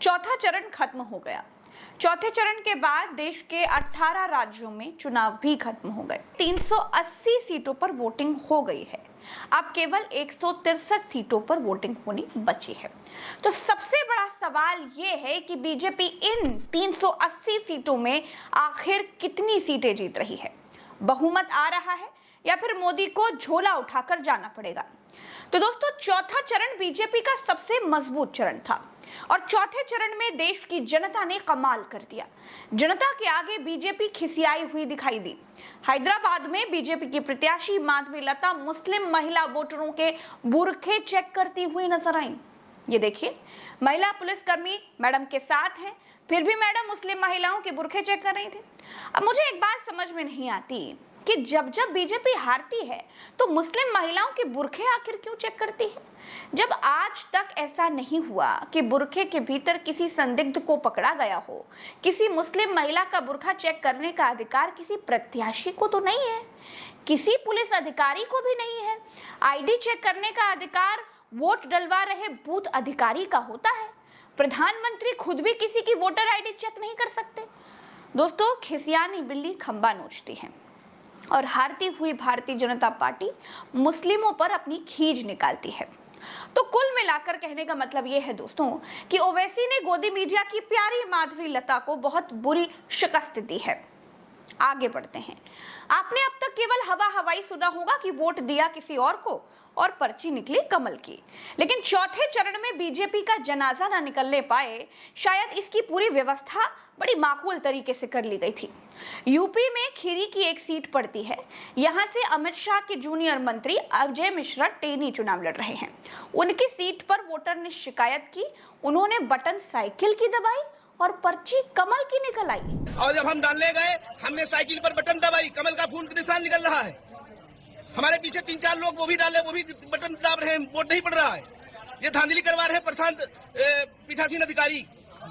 चौथा चरण खत्म हो गया। चौथे चरण के बाद देश के 18 राज्यों में चुनाव भी खत्म हो गए। 380 सीटों पर वोटिंग हो गई है। अब केवल 163 सीटों पर वोटिंग होनी बची है। तो सबसे बड़ा सवाल ये है कि बीजेपी इन 380 सीटों में आखिर कितनी सीटें जीत रही है? बहुमत आ रहा है या फिर मोदी को झोला उठाकर जाना पड़ेगा? तो दोस्तों, चौथा चरण बीजेपी का सबसे मजबूत चरण था और चौथे चरण में देश की जनता ने कमाल कर दिया। जनता के आगे बीजेपी खिसियाई हुई दिखाई दी। हैदराबाद में बीजेपी की प्रत्याशी माधवी लता मुस्लिम महिला वोटरों के बुरखे चेक करती हुई नजर आई। ये देखिए, महिला पुलिसकर्मी मैडम के साथ हैं, फिर भी मैडम मुस्लिम महिलाओं के बुरखे चेक कर रही थी। अब मुझे एक बात समझ में नहीं आती कि जब जब बीजेपी हारती है तो मुस्लिम महिलाओं के बुरखे आखिर क्यों चेक करती है, जब आज तक ऐसा नहीं हुआ कि बुरखे के भीतर किसी संदिग्ध को पकड़ा गया हो। किसी मुस्लिम महिला का बुरखा चेक करने का अधिकार किसी प्रत्याशी को तो नहीं है, किसी पुलिस अधिकारी को भी नहीं है। आईडी चेक करने का अधिकार वोट डलवा रहे बूथ अधिकारी का होता है। प्रधानमंत्री खुद भी किसी की वोटर आईडी चेक नहीं कर सकते। दोस्तों, खिसियानी बिल्ली खंबा नोचती है और हारती हुई भारतीय जनता पार्टी मुस्लिमों पर अपनी खींच निकालती है। तो कुल मिलाकर कहने का मतलब यह है दोस्तों कि ओवैसी ने गोदी मीडिया की प्यारी माधवी लता को बहुत बुरी शिकस्त दी है। आगे बढ़ते हैं। आपने अब तक केवल हवा हवाई सुना होगा कि वोट दिया किसी और को और पर्ची निकली कमल की, लेकिन चौथे चरण में बीजेपी का जनाजा ना निकलने पाए, शायद इसकी पूरी व्यवस्था बड़ी माकूल तरीके से कर ली गई थी। यूपी में खीरी की एक सीट पड़ती है। यहां से अमित शाह के जूनियर मंत्री अजय मिश्रा टेनी चुनाव लड़ रहे हैं। उनकी सीट पर वोटर ने शिकायत की, उन्होंने बटन साइकिल की दबाई और पर्ची कमल की निकल आई। और जब हम डालने गए, हमने साइकिल पर बटन दबाई, कमल का फूल का निशान निकल रहा है। हमारे पीछे 3-4 लोग वो भी डाले, वो भी बटन दाब रहे हैं, वोट नहीं पड़ रहा है। ये धांधली करवा रहे हैं प्रशांत पीठासीन अधिकारी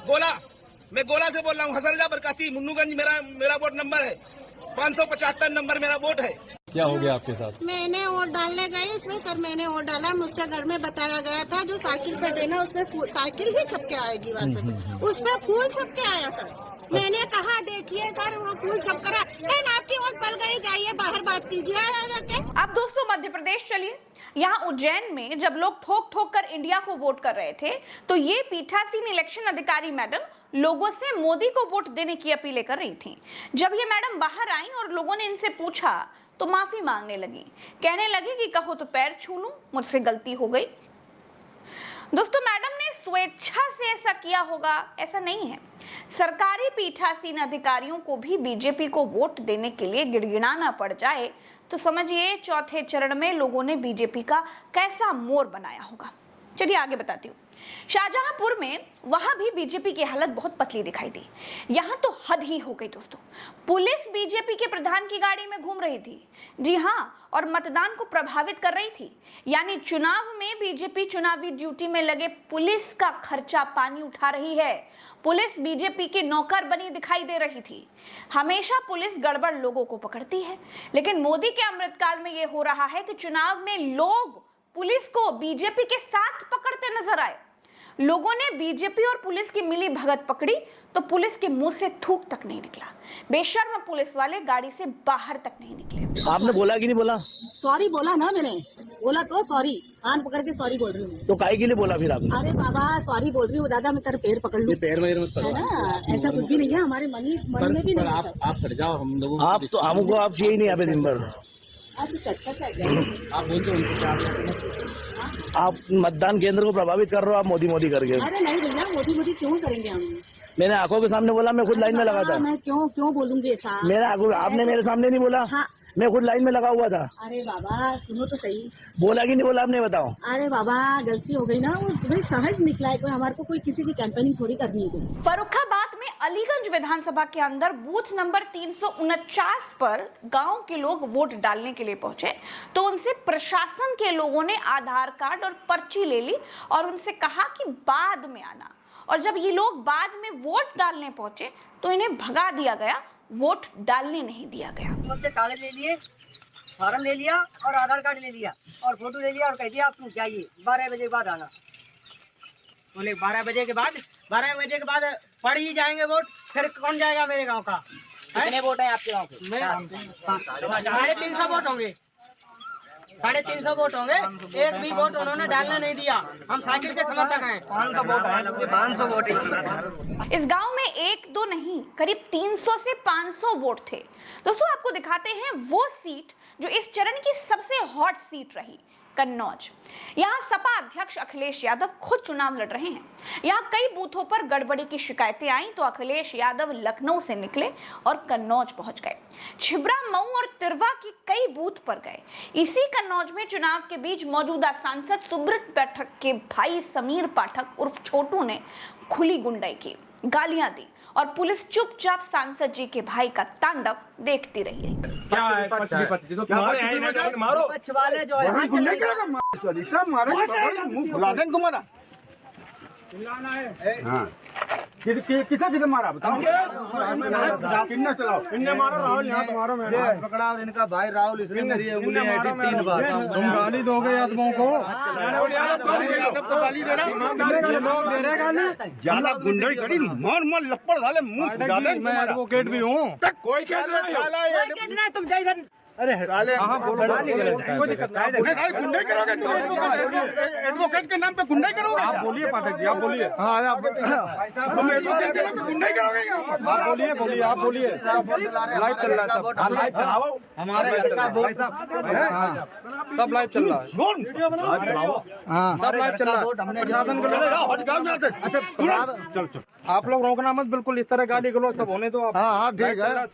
गोला। मैं गोला से बोल रहा हूँ, हसरजा बरकाती, मुन्नूगंज मेरा वोट नंबर है, 575 नंबर मेरा वोट है। क्या हो गया आपके साथ? मैंने वोट डालने गई इसमें, सर मैंने वोट डाला, मुझसे घर में बताया गया था जो साइकिल पे देना उसमें साइकिल ही छपके आएगी, उसमें फूल छपके आया सर। मैंने कहा देखिए सर वो फूल छपकर आपकी वोट पल गई, जाइए बाहर बात कीजिए। अब दोस्तों, मध्य प्रदेश चलिए। यहाँ उज्जैन में जब लोग ठोक ठोक कर इंडिया को वोट कर रहे थे तो ये पीठासीन इलेक्शन अधिकारी मैडम लोगों से मोदी को वोट देने की अपीलें कर रही थी। जब ये मैडम बाहर आई और लोगों ने इनसे पूछा तो माफी मांगने लगी, कहने लगी कि कहो तो पैर छू लूं, मुझसे गलती हो गई। दोस्तों, मैडम ने स्वेच्छा से ऐसा किया होगा ऐसा नहीं है। सरकारी पीठासीन अधिकारियों को भी बीजेपी को वोट देने के लिए गिड़गिड़ाना पड़ जाए तो समझिए चौथे चरण में लोगों ने बीजेपी का कैसा मोर बनाया होगा। चलिए आगे बताती हूँ। शाहजहांपुर में वहां भी बीजेपी की हालत बहुत पतली दिखाई दी। यहां तो हद ही हो गई दोस्तों। पुलिस बीजेपी के प्रधान की गाड़ी में घूम रही थी, जी हाँ, और मतदान को प्रभावित कर रही थी। यानी चुनाव में बीजेपी चुनावी ड्यूटी में लगे पुलिस का खर्चा पानी उठा रही है। पुलिस बीजेपी की नौकर बनी दिखाई दे रही थी। हमेशा पुलिस गड़बड़ लोगों को पकड़ती है, लेकिन मोदी के अमृतकाल में यह हो रहा है कि चुनाव में लोग पुलिस को बीजेपी के साथ पकड़ते नजर आए। लोगों ने बीजेपी और पुलिस की मिली भगत पकड़ी तो पुलिस के मुंह से थूक तक नहीं निकला। बेशर्म पुलिस वाले गाड़ी से बाहर तक नहीं निकले। आपने बोला कि नहीं बोला? सॉरी बोला ना मैंने, बोला तो सॉरी, कान पकड़ के सॉरी बोल रही हूँ। तो काहे के लिए बोला फिर आपने? अरे बाबा सॉरी बोल रही हूँ, दादा मैं तेरे पैर पकड़ लूँ? पैर में मत है ना, ऐसा कुछ भी नहीं है हमारे मन में भी नहीं। आप हट जाओ, हम लोगों आप तो हमको आप चाहिए नहीं यहाँ पे दिन भर। आप बोलते आप मतदान केंद्र को प्रभावित कर रहे हो आप मोदी मोदी करके। अरे नहीं भैया, मोदी मोदी क्यों करेंगे हम? मैंने आंखों के सामने बोला, मैं खुद लाइन में लगा था। मैं क्यों बोलूंगी ऐसा? मेरा आपने मेरे सामने नहीं बोला। हाँ। मैं खुद लाइन में लगा हुआ था। अरे बाबा सुनो तो सही, बोला कि नहीं बोला आपने बताओ। अरे बाबा गलती हो गई ना, वो भाई सहज निकला है, कोई हमारे को कोई किसी की कैंपेनिंग थोड़ी करनी है। फर्रुखाबाद में अलीगंज विधानसभा के अंदर बूथ नंबर 349 पर गांव के लोग वोट डालने के लिए पहुंचे तो उनसे प्रशासन के लोगों ने आधार कार्ड और पर्ची ले ली और उनसे कहा कि बाद में आना। और जब ये लोग बाद में वोट डालने पहुंचे तो इन्हें भगा दिया गया, वोट डालने नहीं दिया गया। मुझसे कागज ले लिए, फॉर्म ले लिया और आधार कार्ड ले लिया और फोटो ले लिया और कह दिया आप जाइए 12 बजे बाद आना। बोले 12 बजे के बाद पड़ ही जाएंगे वोट, फिर कौन जाएगा मेरे गांव का? कितने वोट हैं आपके गांव के? 350 वोट होंगे, 350 वोट होंगे। एक भी वोट उन्होंने डालने नहीं दिया। हम साइकिल के समर्थक हैं। 500 वोट इस गांव में एक दो नहीं, करीब 300 से 500 वोट थे। दोस्तों आपको दिखाते हैं वो सीट जो इस चरण की सबसे हॉट सीट रही, कन्नौज। यहाँ सपा अध्यक्ष अखिलेश यादव खुद चुनाव लड़ रहे हैं। यहाँ कई बूथों पर गड़बड़ी की शिकायतें आईं तो अखिलेश यादव लखनऊ से निकले और कन्नौज पहुंच गए। छिबरा, मऊ और तिरवा की कई बूथ पर गए। इसी कन्नौज में चुनाव के बीच मौजूदा सांसद सुब्रत पाठक के भाई समीर पाठक उर्फ छोटू ने खुली गुंडाई की, गालियां दी और पुलिस चुपचाप सांसद जी के भाई का तांडव देखती रही। क्या है? तुम्हारे मारो वाले जो है तुम्हारा कितना मारा बताओ, कितना चलाओ, इनने मारो राहुल, यहाँ मारो मैं पकड़ा इनका भाई राहुल, इसने मेरी उंगली ऐठी 3 बार। तुम गाली दोगे आदमों को, गाली दे रहे गाली, ज्यादा गुंडाई करी, मार लपड़ डाले मुंह। मैं एडवोकेट भी हूँ, कोई तुम जय। अरे कोई दिक्कत नहीं, गुंडाई करोगे, एडवोकेट के नाम पे गुंडाई करोगे? आप बोलिए पाठक जी, आप बोलिए। हाँ आप एडवोकेट के नाम पे गुंडाई करोगे? आप बोलिए, आप बोलिए। लाइव चल रहा है, लाइव चलाओ, हमारे सब लाइव चल रहा है, वीडियो बनाओ, सब लाइव चल रहा है। आप लोग रोकना मत, बिल्कुल इस तरह गाली गलौज सब होने दो आप। हाँ ठीक है।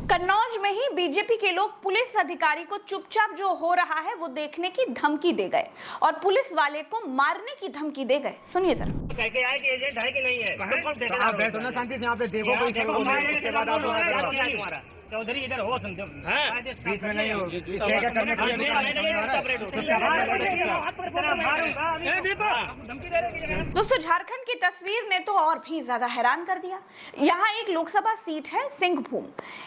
कन्नौज में ही बीजेपी के लोग पुलिस अधिकारी को चुपचाप जो हो रहा है वो देखने की धमकी दे गए और पुलिस वाले को मारने की धमकी दे गए। सुनिए जरा। कह के आए कि एजेंट है कि नहीं है? आप बैठो ना शांति से, यहाँ पे देखो चौधरी इधर हो समझो, बीच में नहीं हो, दोस्तों झारखंड की तस्वीर ने तो और भी ज्यादा हैरान कर दिया। यहाँ एक लोकसभा सीट है सिंहभूम।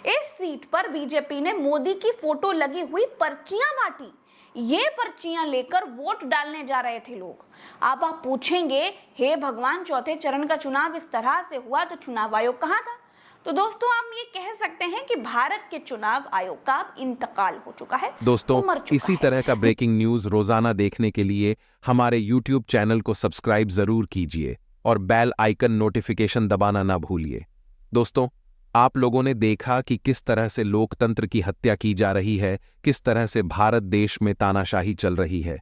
इस सीट पर बीजेपी ने मोदी की फोटो लगी हुई पर्चियां बांटी। ये पर्चियां लेकर वोट डालने जा रहे थे लोग। अब आप पूछेंगे, हे भगवान, चौथे चरण का चुनाव इस तरह से हुआ तो चुनाव आयोग कहाँ था? तो दोस्तों हम ये कह सकते हैं कि भारत के चुनाव आयोग का अब इंतकाल हो चुका है। दोस्तों इसी तरह का ब्रेकिंग न्यूज रोजाना देखने के लिए हमारे YouTube चैनल को सब्सक्राइब जरूर कीजिए और बेल आइकन नोटिफिकेशन दबाना ना भूलिए। दोस्तों आप लोगों ने देखा कि किस तरह से लोकतंत्र की हत्या की जा रही है, किस तरह से भारत देश में तानाशाही चल रही है।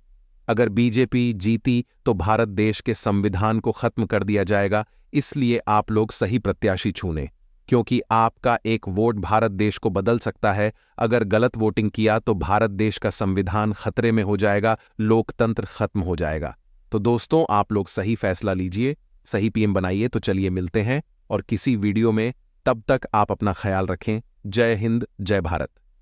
अगर बीजेपी जीती तो भारत देश के संविधान को खत्म कर दिया जाएगा। इसलिए आप लोग सही प्रत्याशी चुनें, क्योंकि आपका एक वोट भारत देश को बदल सकता है। अगर गलत वोटिंग किया तो भारत देश का संविधान खतरे में हो जाएगा, लोकतंत्र खत्म हो जाएगा। तो दोस्तों आप लोग सही फैसला लीजिए, सही पीएम बनाइए। तो चलिए मिलते हैं और किसी वीडियो में, तब तक आप अपना ख्याल रखें। जय हिंद, जय भारत।